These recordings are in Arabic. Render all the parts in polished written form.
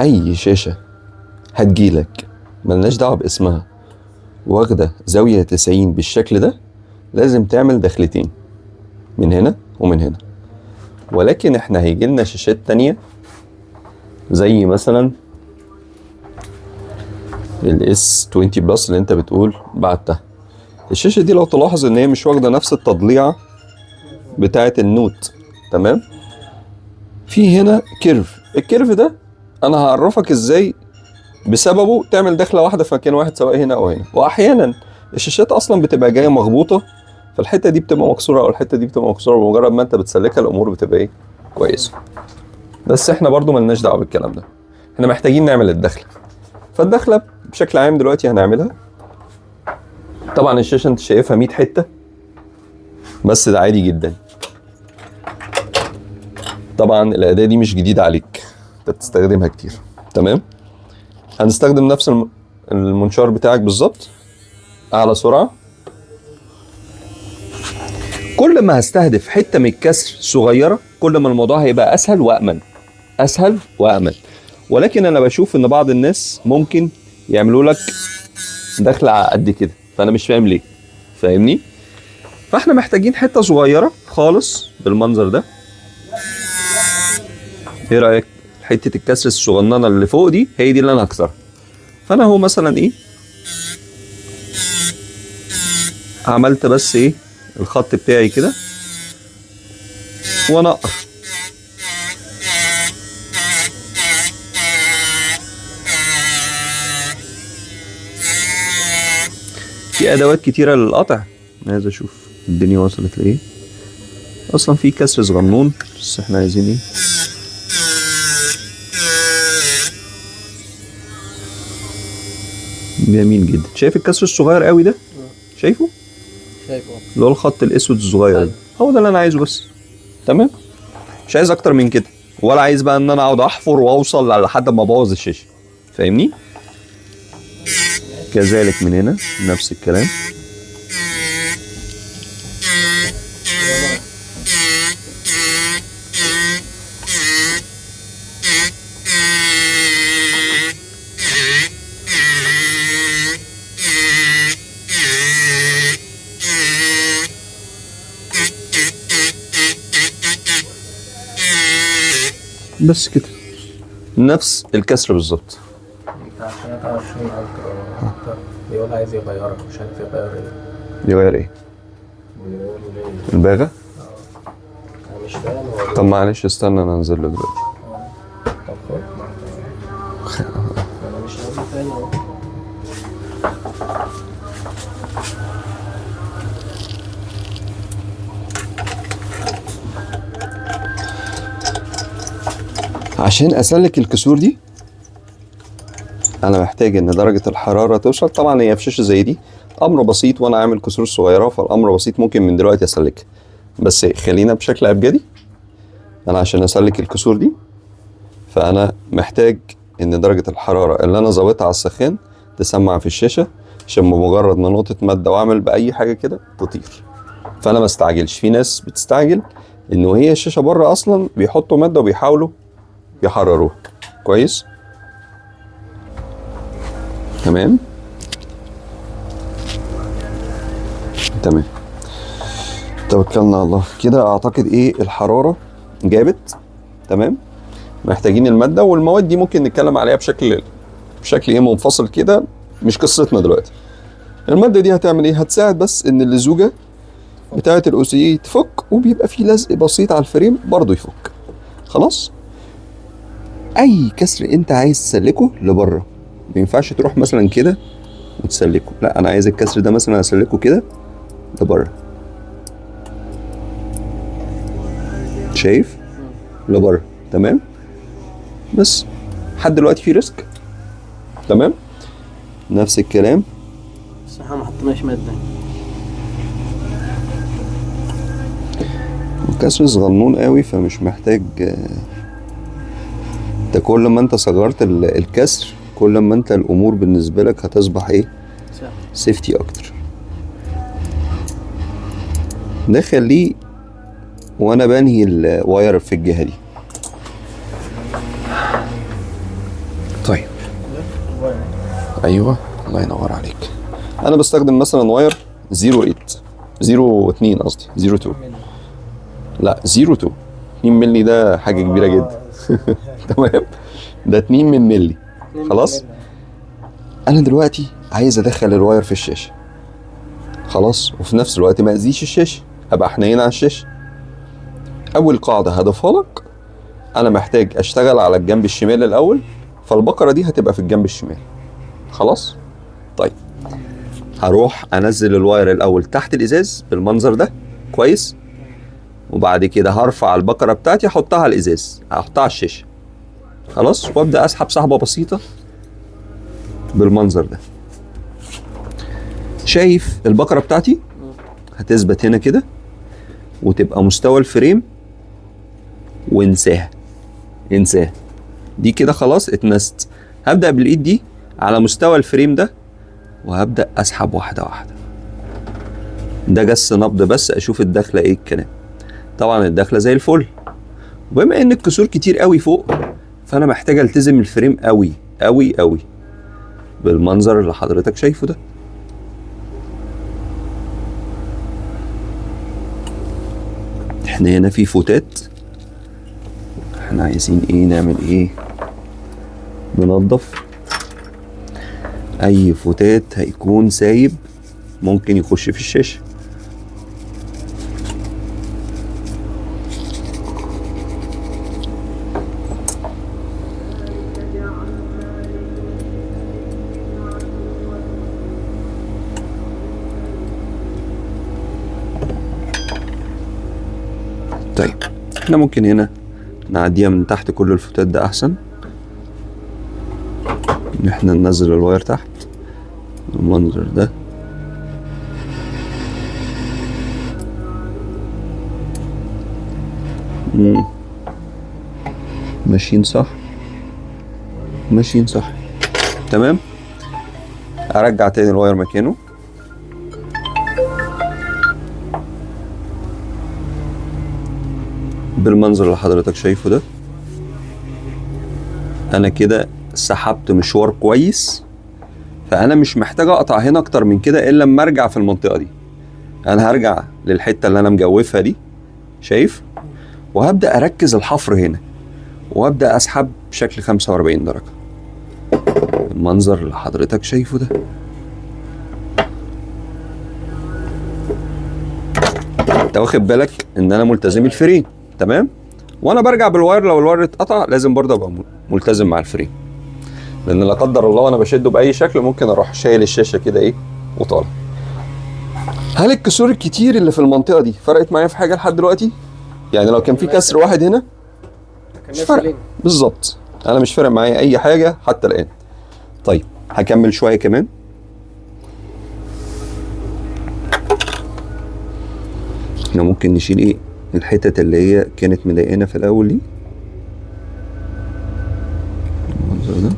اي شاشة هتجيلك ملناش دعوة باسمها واخدة زاوية 90 بالشكل ده لازم تعمل دخلتين من هنا ومن هنا. ولكن احنا هيجيلنا شاشات تانية زي مثلا الاس 20 بلس اللي انت بتقول بعتها. الشاشة دي لو تلاحظ ان هي مش واخدة نفس التضليعة بتاعة النوت، تمام؟ في هنا كيرف، الكيرف ده انا هعرفك ازاي بسببه تعمل دخلة واحدة في مكان واحد سواء هنا او هنا. واحيانا الشاشات اصلا بتبقى جاية مخبوطة، فالحتة دي بتبقى مكسورة او الحتة دي بتبقى مكسورة، بمجرد ما انت بتسلكها الامور بتبقى ايه كويسة. بس احنا برضو ملناش دعوة بالكلام ده، احنا محتاجين نعمل الدخلة. فالدخلة بشكل عام دلوقتي هنعملها. طبعا الشاشة انت شايفها 100 حتة، بس ده عادي جدا. طبعا الأداة دي مش جديدة عليك، انت بتستخدمها كتير، تمام؟ هنستخدم نفس المنشار بتاعك بالظبط، أعلى سرعة. كل ما هستهدف حتة من الكسر صغيرة كل ما الموضوع هيبقى أسهل وأأمن، أسهل وأأمن. ولكن أنا بشوف إن بعض الناس ممكن يعملوا لك دخلة قد كده، فأنا مش فاهم ليه، فاهمني؟ فاحنا محتاجين حتة صغيرة خالص بالمنظر ده. ايه رأيك؟ حتة الكسر الصغننة اللي فوق دي هي دي اللي انا هكسرها. فانا هو مثلا ايه، عملت بس ايه الخط بتاعي كده وانقر. في ادوات كتيرة للقطع، انا عايز اشوف الدنيا وصلت لايه. اصلا في كسر صغنون بس احنا عايزين ايه، جميل جدا. شايف الكسر الصغير قوي ده؟ شايفه اللي هو الخط الاسود الصغير ده، هو ده اللي انا عايزه بس، تمام؟ مش عايز اكتر من كده، ولا عايز بقى ان انا اقعد احفر واوصل لحد ما ابوظ الشاشه، فاهمني؟ كذلك من هنا نفس الكلام. بس كده نفس الكسر بالظبط. بتاع 23 الترا بيقول عايز يغيرها، مش عارف يغير ايه. يغير ايه؟ بيقول ليه؟ الباغة؟ انا مش فاهم هو. طب معلش استنى انا انزل له دلوقتي. طب خد انا مش نازل تاني اهو. عشان اسلك الكسور دي انا محتاج ان درجة الحرارة توصل. طبعا هي في شاشة زي دي امر بسيط وانا عامل كسور صغيرة، فالامر بسيط ممكن من دلوقتي اسلكها. بس خلينا بشكل ابجدي، انا عشان اسلك الكسور دي فانا محتاج ان درجة الحرارة اللي انا ظابطها على السخان تسمع في الشاشة، عشان بمجرد ما نقطة مادة واعمل باي حاجة كده تطير. فانا ما استعجلش. في ناس بتستعجل انه هي الشاشة بره اصلا بيحطوا مادة وبيحاولوا يحرروها كويس. تمام تمام، توكلنا على الله كده. اعتقد ايه الحرارة جابت تمام. محتاجين المادة، والمواد دي ممكن نتكلم عليها بشكل ايه منفصل كده، مش قصتنا دلوقتي. المادة دي هتعمل ايه؟ هتساعد بس ان اللزوجة بتاعة الاوسي تفك، وبيبقى فيه لزق بسيط على الفريم برضو يفك. خلاص. اي كسر انت عايز تسلكه لبره، ما ينفعش تروح مثلا كده وتسلكه، لا انا عايز الكسر ده مثلا اسلكه كده لبره. شايف؟ لبره، تمام. بس لحد دلوقتي في ريسك، تمام. نفس الكلام. بس احنا ما حطيناش مادة. الكسر صغنون قوي فمش محتاج. انت كل ما انت صغرت الكسر كل ما انت الامور بالنسبة لك هتصبح ايه؟ سيفتي اكتر. ده خليه وانا بنهي الواير في الجهه دي. طيب ايوه الله ينور عليك. انا بستخدم مثلا واير 08 02 قصدي 02 لا 02 2 مللي، ده حاجه كبيره جدا. تمام، ده 2 من مللي. خلاص انا دلوقتي عايز ادخل الواير في الشاشه، خلاص، وفي نفس الوقت ما اذيش الشاشه، ابقى حنين على الشاشه. اول قاعده هضيفها لك، انا محتاج اشتغل على الجنب الشمال الاول، فالبقره دي هتبقى في الجنب الشمال. خلاص طيب هروح انزل الواير الاول تحت الازاز بالمنظر ده كويس، وبعد كده هرفع البقره بتاعتي احطها على الازاز، هحطها على الشاشه. خلاص، وابدا اسحب سحبه بسيطه بالمنظر ده. شايف البقره بتاعتي هتثبت هنا كده وتبقى مستوى الفريم، وانساها انساها دي كده خلاص اتنست. هبدأ بالايد دي على مستوى الفريم ده، وهبدأ اسحب واحدة واحدة. ده جس نبض بس اشوف الدخلة ايه الكلام. طبعا الدخلة زي الفل، وبما ان الكسور كتير قوي فوق فانا محتاج التزم الفريم قوي قوي قوي بالمنظر اللي حضرتك شايفه ده. احنا هنا في فوتات، احنا عايزين ايه نعمل ايه؟ ننظف اي فوتات هيكون سايب ممكن يخش في الشاشة. طيب احنا ممكن هنا نعديها من تحت كل الفوتات، ده احسن ان احنا ننزل الواير تحت بالمنظر ده. ماشيين صح، ماشيين صح. تمام، ارجع تاني الواير مكانه. بالمنظر اللي حضرتك شايفه ده، انا كده سحبت مشوار كويس، فانا مش محتاج اقطع هنا اكتر من كده الا لما ارجع في المنطقه دي. انا هرجع للحته اللي انا مجوفها دي، شايف، وهبدا اركز الحفر هنا، وابدا اسحب بشكل 45 درجه المنظر اللي حضرتك شايفه ده. انت واخد بالك ان انا ملتزم الفريم، تمام، وانا برجع بالواير لو الواير اتقطع لازم برضه ابقى ملتزم مع الفريم، لان لا قدر الله وانا بشده باي شكل ممكن اروح شايل الشاشه كده ايه وطالع. هل الكسور الكتير اللي في المنطقه دي فرقت معايا في حاجه لحد دلوقتي؟ يعني لو كان في كسر واحد هنا مش فارق بالظبط، انا مش فارق معايا اي حاجه حتى الان. طيب هكمل شويه كمان. احنا ممكن نشيل ايه الحتت اللي هي كانت مضايقانا في الاول دي المنظر ده.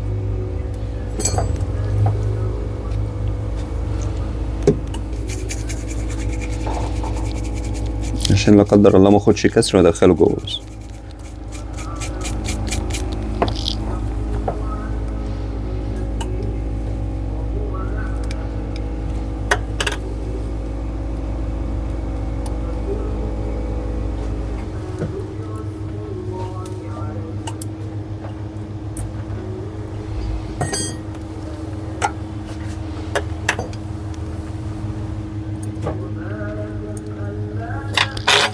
عشان لا قدر الله ما اخدش كسر وادخله جوه بس.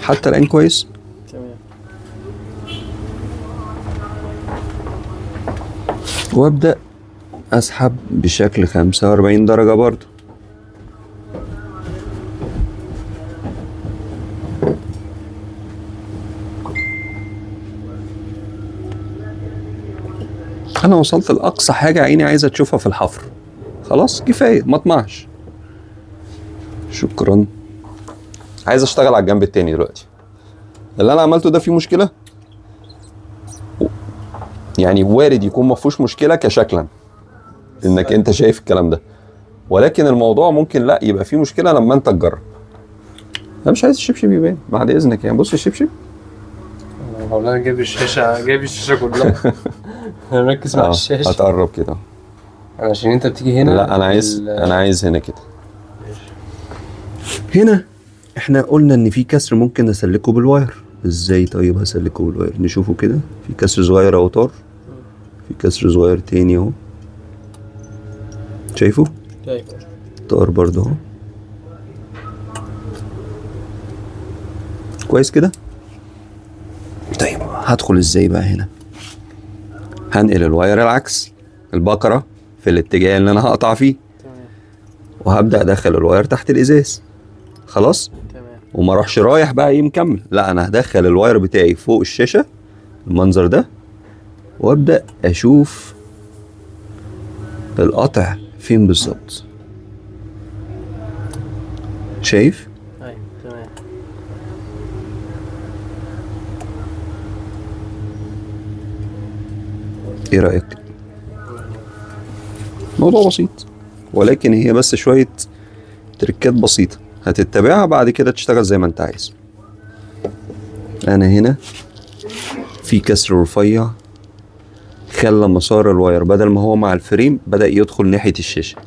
حتى الآن كويس؟ تمام. وابدأ اسحب بشكل 45 درجة برضو. انا وصلت لاقصى حاجة عيني عايزة تشوفها في الحفر، خلاص كفاية ما اطمعش. شكرا. عايز اشتغل على الجنب التاني دلوقتي. اللي انا عملته ده فيه مشكلة، يعني وارد يكون ما فيهوش مشكلة كشكلا انك انت شايف الكلام ده، ولكن الموضوع ممكن لا يبقى فيه مشكلة لما انت تجرب. انا مش عايز الشبشب يبان بعد اذنك، يعني بص الشبشب مولانا جايب الشاشه كلها. ركز مع الشاشه. هتقرب كده عشان انت بتيجي هنا. لا انا عايز هنا كده. هنا احنا قلنا ان في كسر ممكن اسلكه بالواير. ازاي طيب هسلكه بالواير؟ نشوفه كده. في كسر صغير اهو طار، في كسر صغير تاني اهو، شايفه؟ طار برضه اهو. كويس كده. طيب هدخل ازاي بقى هنا؟ هنقل الواير العكس، البكرة في الاتجاه اللي انا هقطع فيه، وهبدأ ادخل الواير تحت الازاز. خلاص؟ تمام. وما اروحش رايح بقى ايه مكمل، لا انا هدخل الواير بتاعي فوق الشاشة المنظر ده، وابدأ اشوف القطع فين بالظبط. شايف؟ ايوه تمام. ايه رأيك؟ موضوع بسيط، ولكن هي بس شوية تركات بسيطة هتتبعها بعد كده تشتغل زي ما انت عايز. انا هنا في كسر رفيع خلى مسار الواير بدل ما هو مع الفريم بدأ يدخل ناحية الشاشة،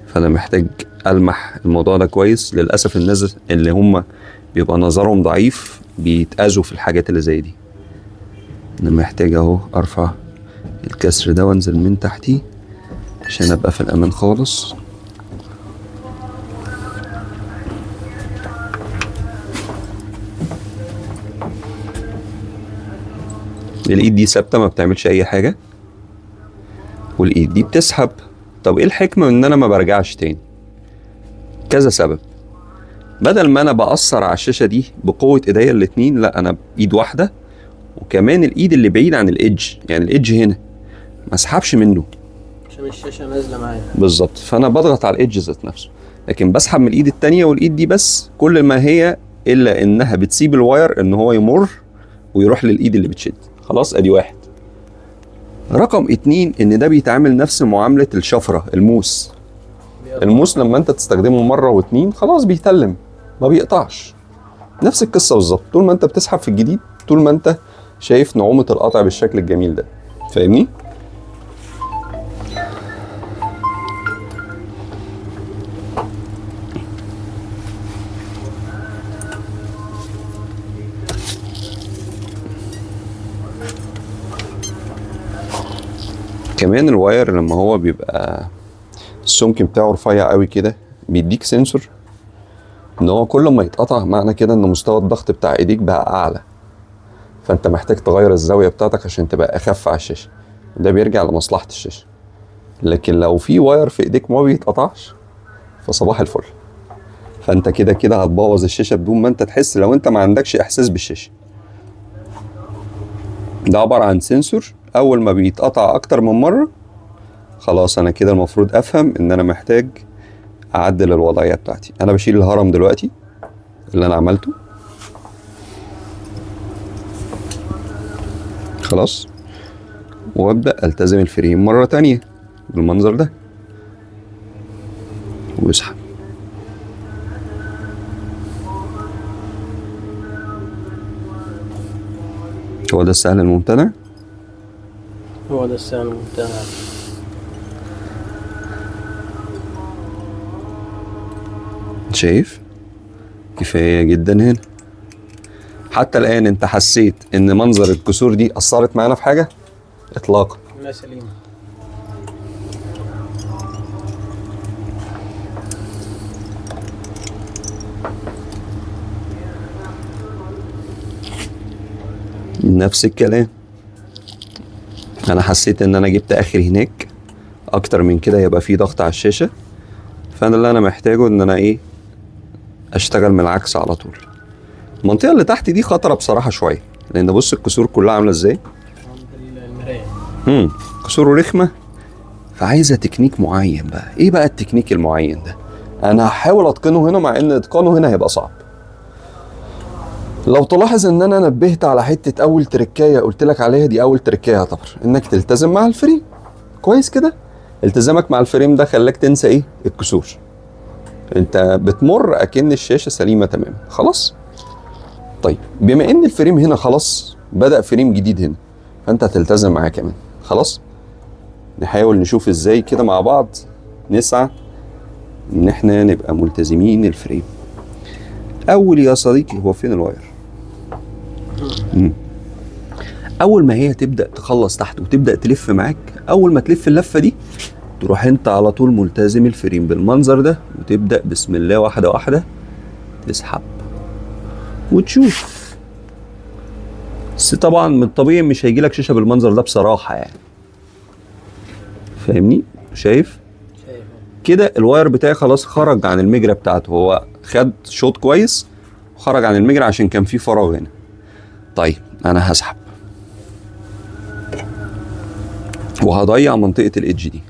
فانا محتاج ألمح الموضوع ده كويس. للأسف الناس اللي هم بيبقى نظرهم ضعيف بيتأذوا في الحاجات اللي زي دي. انا محتاج اهو ارفع الكسر ده وانزل من تحتيه عشان ابقى في الامان خالص. الايد دي ثابته ما بتعملش اي حاجه، والايد دي بتسحب. طب ايه الحكمه ان انا ما برجعش تاني؟ كذا سبب. بدل ما انا بأثر على الشاشه دي بقوه ايديا الاتنين، لا انا بايد واحده، وكمان الايد اللي بعيد عن الايدج، يعني الايدج هنا ما اسحبش منه عشان الشاشه نازله معايا. بالظبط، فانا بضغط على الايدج ذات نفسه، لكن بسحب من الايد التانية. والايد دي بس كل ما هي الا انها بتسيب الواير ان هو يمر ويروح للايد اللي بتشد. خلاص ادي واحد. رقم 2 ان ده بيتعامل نفس معاملة الشفرة، الموس. الموس لما انت تستخدمه مرة واتنين خلاص بيتلم ما بيقطعش. نفس القصة بالظبط، طول ما انت بتسحب في الجديد طول ما انت شايف نعومة القطع بالشكل الجميل ده. فاهمني؟ كمان الواير لما هو بيبقى السمك بتاعه رفيع قوي كده بيديك سنسور ان هو كل ما يتقطع معنى كده ان مستوى الضغط بتاع ايديك بقى اعلى، فانت محتاج تغير الزاويه بتاعتك عشان تبقى اخف على الشاشه. ده بيرجع لمصلحه الشاشه. لكن لو في واير في ايديك ما بيتقطعش فصباح الفل، فانت كده كده هتبوظ الشاشه بدون ما انت تحس لو انت ما عندكش احساس بالشاشه. ده عباره عن سنسور اول ما بيتقطع اكتر من مره خلاص انا كده المفروض افهم ان انا محتاج اعدل الوضعيه بتاعتي. انا بشيل الهرم دلوقتي اللي انا عملته خلاص، وابدا التزم الفريم مره تانية بالمنظر ده واسحب. هو ده السهل الممتنع. هو ده السهل الممتنع. شايف؟ كفاية جدا هنا. حتى الآن أنت حسيت إن منظر الكسور دي أثرت معانا في حاجة؟ إطلاقا. لا سليمة. نفس الكلام. أنا حسيت إن أنا جبت آخر هناك، أكتر من كده يبقى فيه ضغط على الشاشة، فأنا اللي أنا محتاجه إن أنا إيه؟ أشتغل من العكس على طول. المنطقة اللي تحت دي خطرة بصراحة شوية، لأن بص الكسور كلها عاملة إزاي؟ المراية. كسوره رخمة، فعايزة تكنيك معين بقى. إيه بقى التكنيك المعين ده؟ أنا هحاول أتقنه هنا مع إن إتقانه هنا هيبقى صعب. لو تلاحظ ان انا نبهت على حته اول تركايه قلت لك عليها، دي اول تركايه يعتبر انك تلتزم مع الفريم كويس كده. التزامك مع الفريم ده خلاك تنسى ايه؟ الكسور. انت بتمر اكن الشاشه سليمه تمام. خلاص طيب، بما ان الفريم هنا خلاص بدأ فريم جديد هنا، فانت هتلتزم معاه كمان. خلاص نحاول نشوف ازاي كده مع بعض نسعى ان احنا نبقى ملتزمين الفريم. اول يا صديقي، هو فين الواير؟ اول ما هي تبدأ تخلص تحت وتبدأ تلف معاك، اول ما تلف اللفة دي تروح انت على طول ملتزم الفريم بالمنظر ده، وتبدأ بسم الله واحدة واحدة تسحب وتشوف. بس طبعا من الطبيعي مش هيجيلك شاشة بالمنظر ده بصراحة يعني، فاهمني؟ شايف كده الواير بتاعي خلاص خرج عن المجرى بتاعته، هو خد شوط كويس وخرج عن المجرى عشان كان في فراغ هنا. طيب انا هسحب وهضيع منطقة الإيدج دي.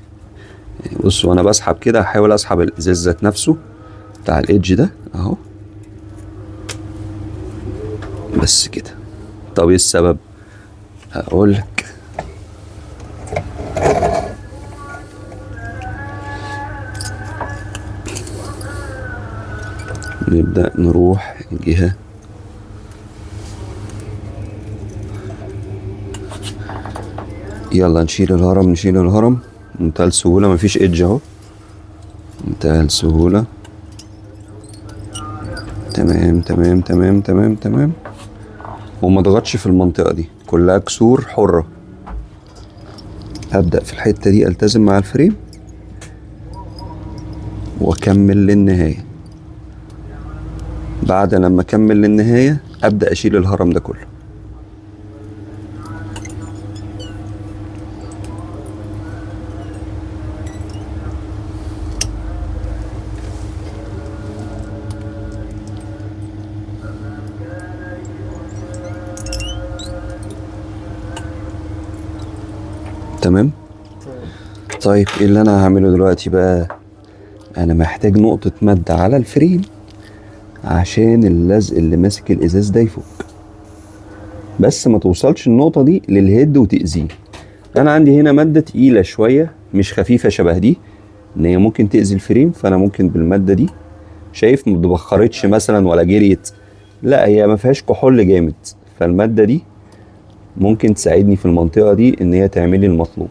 يعني بص وانا بسحب كده هحاول اسحب الازاز ذات نفسه بتاع الإيدج ده اهو، بس كده. طب ايه السبب؟ هقول لك. نبدأ نروح جهة يلا نشيل الهرم، نشيل الهرم بمنتهى السهولة، مفيش ايدج اهو، بمنتهى السهولة. تمام تمام تمام تمام تمام. وما ضغطش في المنطقة دي، كلها كسور حرة. هبدأ في الحتة دي التزم مع الفريم واكمل للنهاية. بعد لما اكمل للنهاية ابدأ اشيل الهرم ده كله. تمام. طيب ايه اللي انا هعمله دلوقتي بقى؟ انا محتاج نقطة مد على الفريم عشان اللزق اللي ماسك الازاز ده يفك، بس ما توصلش النقطة دي للهيد وتأذيه. انا عندي هنا مادة تقيلة شوية مش خفيفة شبه دي، ان هي ممكن تأذي الفريم، فانا ممكن بالمادة دي، شايف ما بخرتش مثلا ولا جريت، لا هي ما فيهاش كحول جامد، فالمادة دي ممكن تساعدني في المنطقة دي ان هي تعملي المطلوب.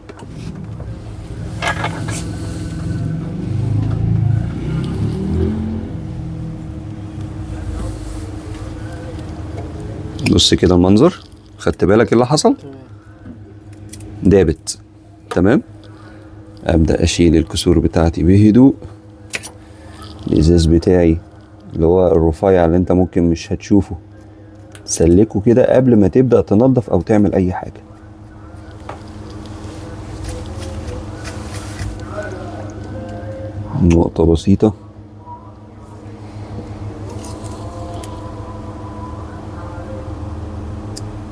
بص كده المنظر، خدت بالك اللي حصل؟ دابت. تمام. ابدأ اشيل الكسور بتاعتي بهدوء. الازاز بتاعي اللي هو الرفيع اللي انت ممكن مش هتشوفه، سلكه كده قبل ما تبدأ تنظف او تعمل اي حاجة. نقطة بسيطة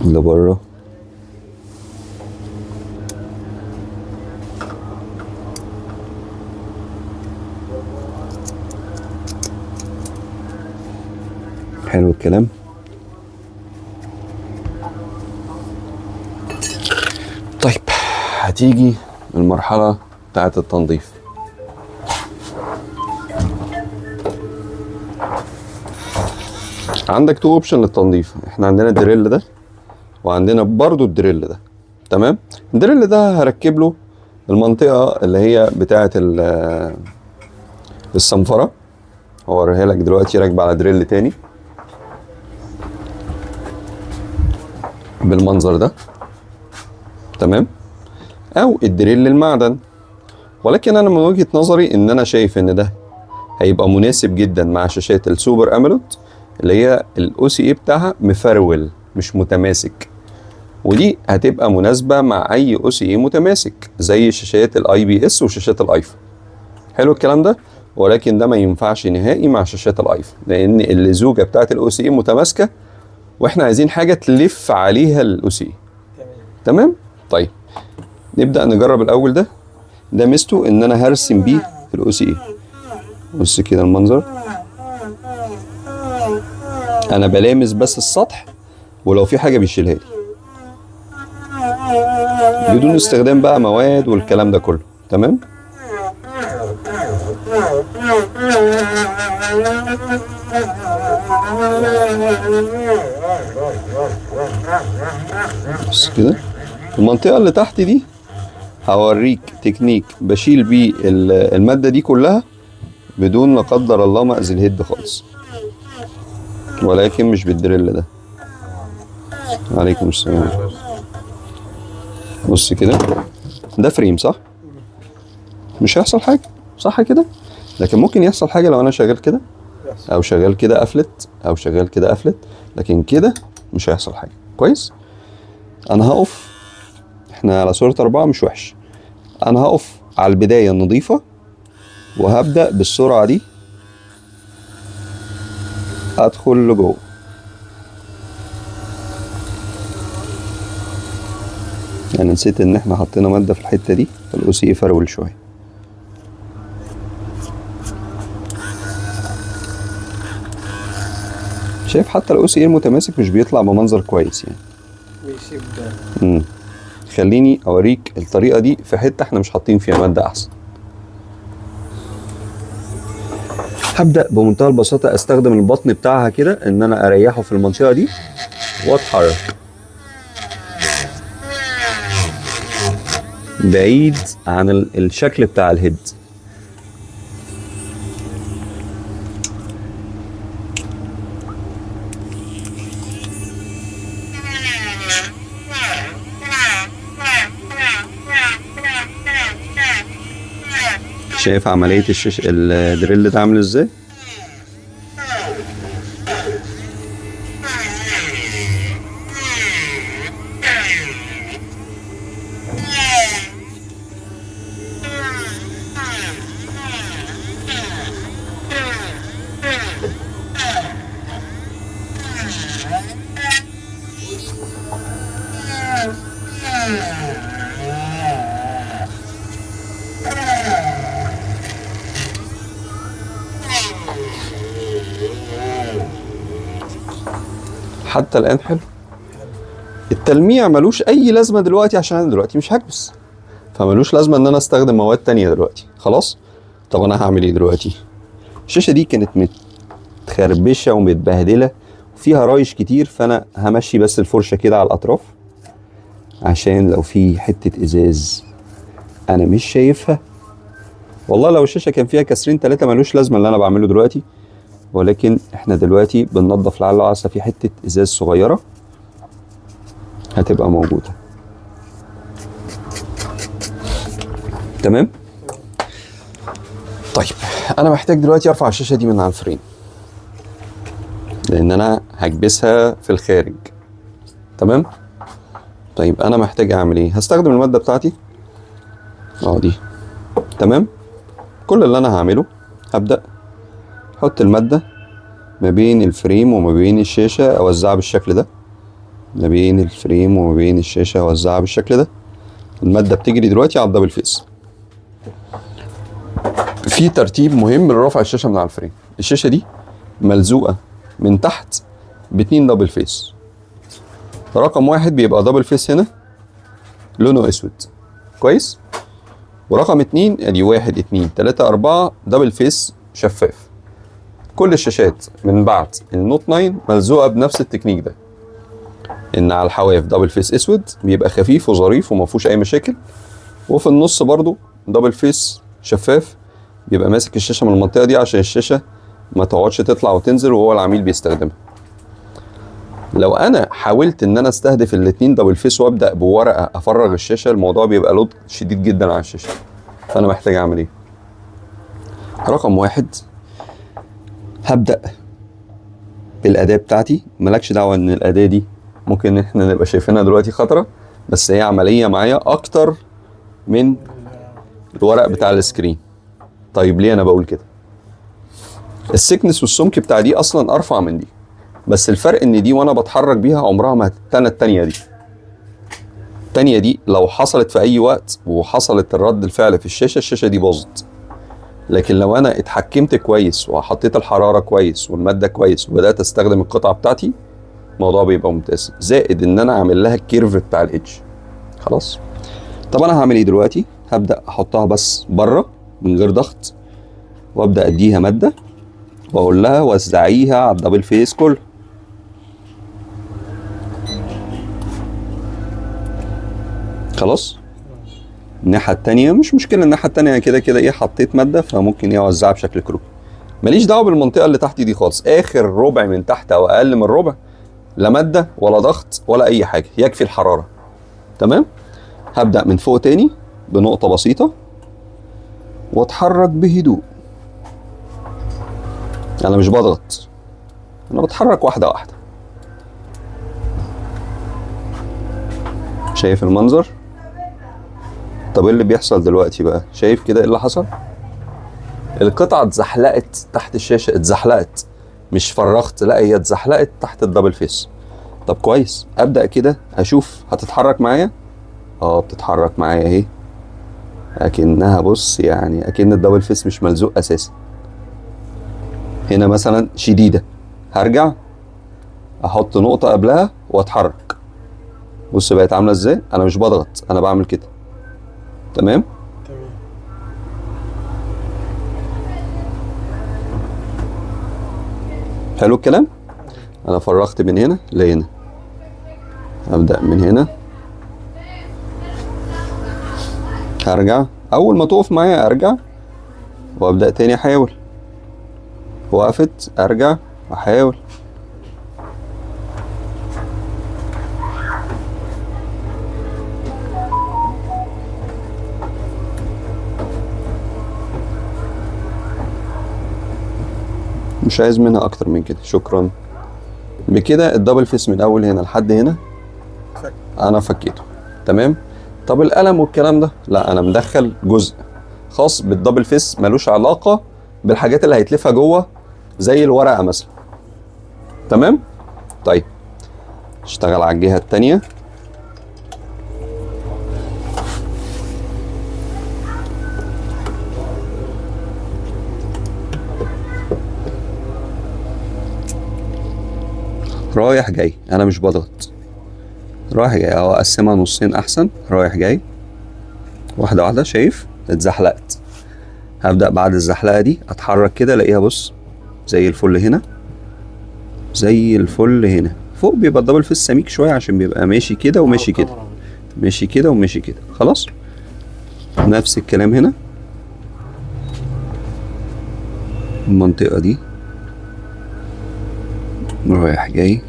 لبره. حلو الكلام. طيب هتيجي المرحلة بتاعة التنظيف. عندك تو اوبشن للتنظيف، احنا عندنا الدريل ده وعندنا برضو الدريل ده. تمام. الدريل ده هركب له المنطقة اللي هي بتاعة الصنفرة، هوريها لك دلوقتي راكبة على دريل تاني بالمنظر ده. تمام. او الدريل للمعدن، ولكن انا من وجهة نظري ان انا شايف ان ده هيبقى مناسب جدا مع شاشات السوبر اموليد اللي هي الاو سي اي بتاعها مفرول مش متماسك، ودي هتبقى مناسبة مع اي او سي اي متماسك زي شاشات الاي بي اس وشاشات الايفون. حلو الكلام ده. ولكن ده ما ينفعش نهائي مع شاشات الايفون، لان اللزوجة بتاعت الاو سي اي متماسكة واحنا عايزين حاجة تلف عليها الاو سي اي. تمام. طيب نبدأ نجرب الاول ده. ده ميزته ان انا هرسم بيه الاو سي اي. بص كده المنظر، انا بلامس بس السطح ولو في حاجة بيشيلها لي بدون استخدام بقى مواد والكلام ده كله. تمام. بس كده. المنطقة اللي تحت دي هوريك تكنيك بشيل بيه المادة دي كلها بدون لا قدر الله ما اذي الهيد خالص، ولكن مش بالدريل ده. عليكم السلام. بص كده، ده فريم صح؟ مش هيحصل حاجة صح كده؟ لكن ممكن يحصل حاجة لو انا شغال كده او شغال كده قفلت او شغال كده قفلت، لكن كده مش هيحصل حاجة. كويس. انا هقف، احنا على صورة 4 مش وحش. انا هقف على البداية النظيفة وهبدأ بالسرعة دي ادخل لجوه. انا نسيت ان احنا حطينا مادة في الحتة دي، فالاو سي يفرول شوية. شايف حتى الاو سي المتماسك مش بيطلع بمنظر كويس يعني. بيسيب خليني اوريك الطريقة دي في حتة احنا مش حاطين فيها مادة احسن. هبدأ بمنتهى البساطة استخدم البطن بتاعها كده ان انا اريحه في المنطقة دي واتحرك بعيد عن الشكل بتاع الهيد. شايف عملية الدريل ده عامل ازاي؟ حتى الآن حلو. التلميع ملوش أي لازمة دلوقتي عشان أنا دلوقتي مش هكبس، فملوش لازمة إن أنا أستخدم مواد تانية دلوقتي. خلاص. طب أنا هعمل إيه دلوقتي؟ الشاشة دي كانت متخربشة ومتبهدلة وفيها رايش كتير، فأنا همشي بس الفرشة كده على الأطراف عشان لو في حتة إزاز أنا مش شايفها. والله لو الشاشة كان فيها كسرين 3 ملوش لازمة اللي أنا بعمله دلوقتي، ولكن احنا دلوقتي بننظف لعل وعسى في حتة ازاز صغيرة هتبقى موجودة. تمام. طيب انا محتاج دلوقتي ارفع الشاشة دي من على الفريم لان انا هكبسها في الخارج. تمام. طيب انا محتاج اعمل ايه؟ هستخدم المادة بتاعتي دي. تمام. كل اللي انا هعمله هبدأ احط المادة ما بين الفريم وما بين الشاشة، اوزعها بالشكل ده. ما بين الفريم وما بين الشاشة اوزعها بالشكل ده. المادة بتجري دلوقتي على الدبل فيس. في ترتيب مهم لرفع الشاشة من على الفريم. الشاشة دي ملزوقة من تحت ب2 دبل فيس. رقم 1 بيبقى دبل فيس هنا لونه اسود. كويس. ورقم 2 ادي 1 2 3 4 دبل فيس شفاف. كل الشاشات من بعد النوت 9 ملزوقة بنفس التكنيك ده، ان على الحواف دبل فيس اسود بيبقى خفيف وظريف ومفهوش اي مشاكل، وفي النص برضو دبل فيس شفاف بيبقى ماسك الشاشة من المنطقة دي عشان الشاشة ما تقعدش تطلع وتنزل وهو العميل بيستخدمها. لو انا حاولت ان انا استهدف الاتنين دبل فيس وابدأ بورقة افرغ الشاشة، الموضوع بيبقى لود شديد جدا على الشاشة. فانا محتاج اعمل ايه؟ رقم 1 هبدأ بالأداة بتاعتي. مالكش دعوة ان الأداة دي ممكن احنا نبقى شايفينها دلوقتي خطرة، بس هي عملية معايا اكتر من الورق بتاع السكرين. طيب ليه انا بقول كده؟ السكنس والسمك بتاع دي اصلا ارفع من دي، بس الفرق ان دي وانا بتحرك بيها عمرها ما هتتنى التانية دي. التانية دي لو حصلت في اي وقت وحصلت الرد الفعل في الشاشة دي باظت. لكن لو انا اتحكمت كويس وحطيت الحرارة كويس والمادة كويس وبدأت استخدم القطعة بتاعتي، الموضوع بيبقى ممتاز. زائد ان انا اعمل لها الكيرف بتاع الايدج. خلاص. طب انا هعمل ايه دلوقتي؟ هبدأ احطها بس بره من غير ضغط، وابدأ اديها مادة واقول لها وزعيها على الدبل فيس كله. خلاص. الناحية التانية مش مشكلة، الناحية التانية كده كده ايه حطيت مادة، فممكن ايه اوزعها بشكل كروكي. ماليش دعوة بالمنطقة اللي تحت دي خالص، اخر ربع من تحت او اقل من ربع لا مادة ولا ضغط ولا اي حاجة، يكفي الحرارة. تمام. هبدأ من فوق تاني بنقطة بسيطة واتحرك بهدوء. انا مش بضغط، انا بتحرك واحدة واحدة. شايف المنظر؟ طب ايه اللي بيحصل دلوقتي بقى؟ شايف كده ايه اللي حصل؟ القطعة اتزحلقت تحت الشاشة، اتزحلقت مش فرغت، لا هي اتزحلقت تحت الدبل فيس. طب كويس، ابدأ كده اشوف هتتحرك معايا. بتتحرك معايا اهي، اكنها بص يعني اكن الدبل فيس مش ملزوق اساسا. هنا مثلا شديدة، هرجع احط نقطة قبلها واتحرك. بص بقت عاملة ازاي، انا مش بضغط، انا بعمل كده. تمام. تمام. حلو الكلام. انا فرغت من هنا لهنا، ابدأ من هنا، هرجع. اول ما تقف معايا ارجع وابدأ تاني احاول. وقفت ارجع احاول. مش عايز منها اكتر من كده، شكرا. بكده الدبل فيس من اول هنا لحد هنا انا فكيته. تمام. طب القلم والكلام ده لا، انا مدخل جزء خاص بالدبل فيس ملوش علاقة بالحاجات اللي هيتلفها جوه زي الورقة مثلا. تمام. طيب اشتغل على الجهة التانية. رايح جاي، انا مش بضغط، رايح جاي. او اقسمها نصين احسن، رايح جاي واحدة واحدة. شايف اتزحلقت. هبدأ بعد الزحلقة دي اتحرك كده، الاقيها بص زي الفل هنا، زي الفل هنا. فوق بيبقى الدبل فيس سميك شوية عشان بيبقى ماشي كده وماشي كده، ماشي كده وماشي كده. خلاص. نفس الكلام هنا، المنطقة دي رايح جاي.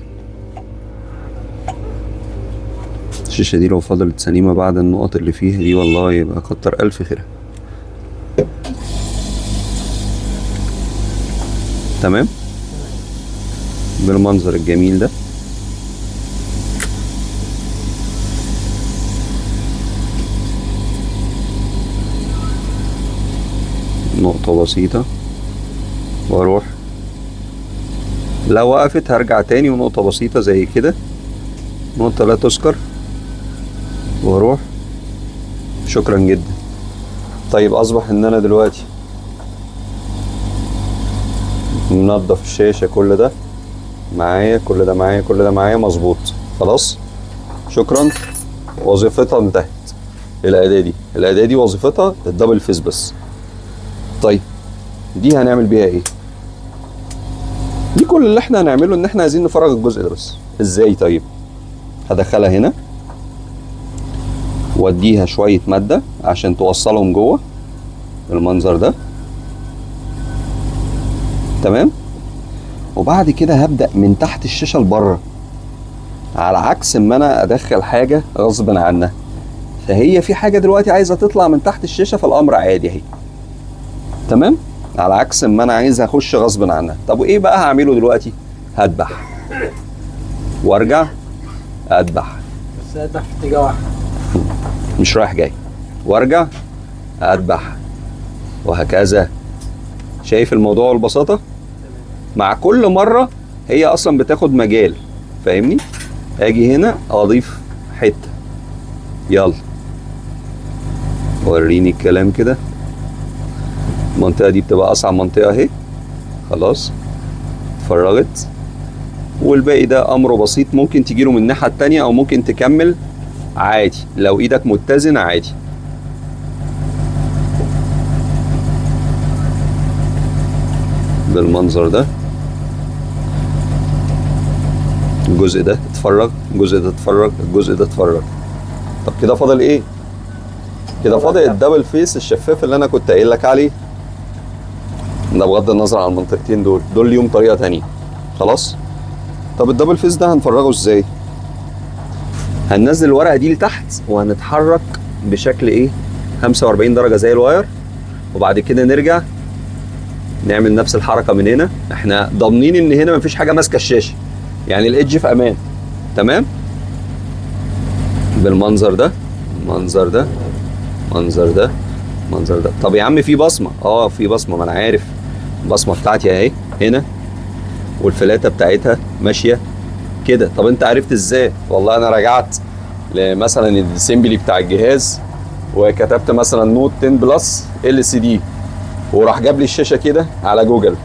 الشاشة دي لو فضلت سليمة بعد النقط اللي فيها دي والله يبقى كتر ألف خيرها. تمام. بالمنظر الجميل ده. نقطة بسيطة واروح، لو وقفت هرجع تاني ونقطة بسيطة زي كده، نقطة لا تذكر، واروح. شكرا جدا. طيب اصبح ان انا دلوقتي منضف الشاشة، كل ده معايا، كل ده معايا، كل ده معايا مظبوط. خلاص. شكرا. وظيفتها انتهت. الأداة دي، الأداة دي وظيفتها الدبل فيس بس. طيب دي هنعمل بيها ايه؟ دي كل اللي احنا هنعمله ان احنا عايزين نفرغ الجزء ده بس. ازاي؟ طيب هدخلها هنا واديها شوية مادة عشان توصلهم جوه بالمنظر ده. تمام. وبعد كده هبدأ من تحت الشاشة لبره، على عكس ما انا ادخل حاجة غصب عنها. فهي في حاجة دلوقتي عايزة تطلع من تحت الشاشة، فالامر عادي اهي. تمام. على عكس ما انا عايز اخش غصب عنها. طب وايه بقى هعمله دلوقتي؟ هدبح وارجع ادبح، بس اذبح في اتجاه واحد، مش رايح جاي، وارجع ادبح، وهكذا. شايف الموضوع والبساطة؟ مع كل مرة هي اصلا بتاخد مجال، فاهمني؟ اجي هنا اضيف حتة، يلا وريني الكلام كده. المنطقة دي بتبقى اصعب منطقة اهي. خلاص اتفرغت. والباقي ده امره بسيط، ممكن تجيله من الناحية التانية او ممكن تكمل عادي لو ايدك متزنة عادي. بالمنظر ده. الجزء ده اتفرغ، الجزء ده اتفرغ، الجزء ده اتفرغ. طب كده فاضل ايه؟ كده فاضل الدبل فيس الشفاف اللي انا كنت قايل لك عليه. ده بغض النظر عن المنطقتين دول ليهم طريقه تانية. خلاص. طب الدبل فيس ده هنفرغه ازاي؟ هننزل الورقه دي لتحت وهنتحرك بشكل ايه؟ 45 درجه زي الواير، وبعد كده نرجع نعمل نفس الحركه من هنا. احنا ضامنين ان هنا مفيش حاجه ماسكه الشاشه، يعني الايدج في امان. تمام. بالمنظر ده، المنظر ده، المنظر ده، المنظر ده. طب يا عم في بصمه. في بصمه، ما انا عارف. البصمه بتاعتي اهي هنا، والفلاته بتاعتها ماشيه كده. طب انت عرفت ازاي؟ والله انا رجعت مثلا الاسمبلي بتاع الجهاز وكتبت مثلا نوت 10 بلس ال سي دي، وراح جاب لي الشاشه كده على جوجل.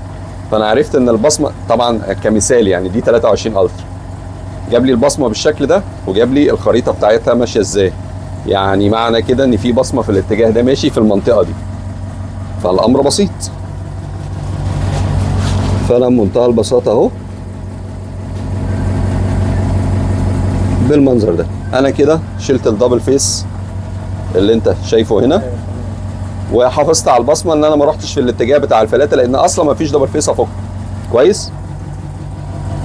فانا عرفت ان البصمه طبعا كمثال يعني دي 23 الترا، جاب لي البصمه بالشكل ده وجاب لي الخريطه بتاعتها ماشيه ازاي. يعني معنى كده ان في بصمه في الاتجاه ده ماشي في المنطقه دي. فالامر بسيط. فانا بمنتهى البساطه اهو بالمنظر ده انا كده شلت الدبل فيس اللي انت شايفه هنا، وحافظت على البصمه ان انا ما رحتش في الاتجاه بتاع الفلاته، لان اصلا ما فيش دبل فيس افك. كويس.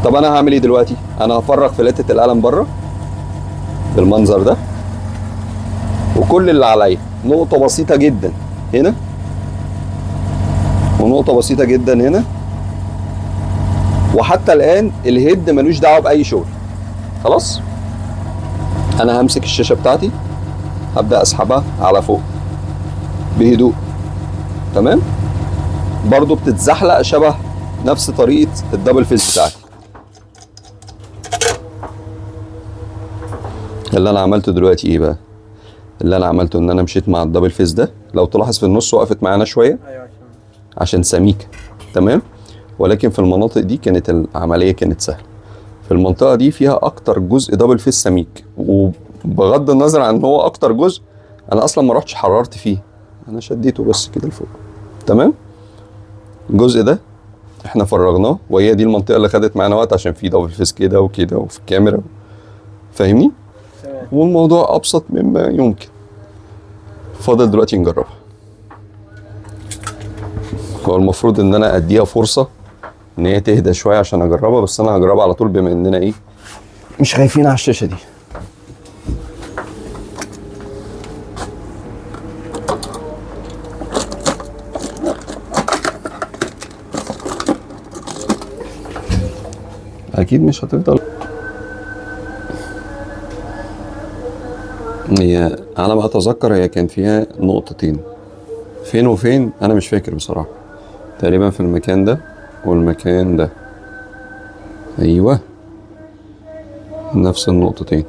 طب انا هعمل ايه دلوقتي؟ انا هفرغ فلاته القلم بره بالمنظر ده، وكل اللي عليا نقطه بسيطه جدا هنا، ونقطه بسيطه جدا هنا. وحتى الان الهيد ملوش دعوه باي شغل. خلاص. انا همسك الشاشه بتاعتي، هبدا اسحبها على فوق بهدوء. تمام. برضو بتتزحلق شبه نفس طريقه الدبل فيس بتاعتي. اللي انا عملته دلوقتي ايه بقى؟ اللي انا عملته ان انا مشيت مع الدبل فيس ده. لو تلاحظ في النص وقفت معانا شويه عشان سميكه. تمام. ولكن في المناطق دي كانت العمليه كانت سهله. في المنطقه دي فيها اكتر جزء دبل فيس سميك، وبغض النظر عن هو اكتر جزء انا اصلا ما رحتش حررت فيه، انا شديته بس كده لفوق. تمام. الجزء ده احنا فرغناه، وهي دي المنطقه اللي خدت معانا وقت عشان في دبل فيس كده وكده وفي الكاميرا. فاهمني؟ والموضوع ابسط مما يمكن. فاضل دلوقتي نجربها. هو المفروض ان انا اديها فرصه ان هي تهدى شويه عشان اجربها، بس انا هجربها على طول بما اننا ايه مش خايفين على الشاشه دي. اكيد مش هتفضل. هي على ما اتذكر هي كان فيها نقطتين، فين وفين انا مش فاكر بصراحه. تقريبا في المكان ده والمكان ده. ايوه نفس النقطتين.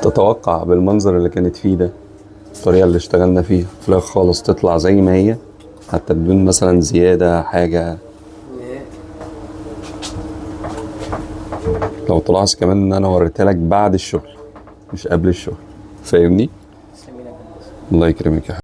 تتوقع بالمنظر اللي كانت فيه ده الطريقه اللي اشتغلنا فيها فلاغ خالص تطلع زي ما هي، حتى بدون مثلا زياده حاجه. لو تلاحظ كمان ان انا وريتها لك بعد الشغل مش قبل الشغل. فاهمني؟ الله يكرمك يا حبيبي.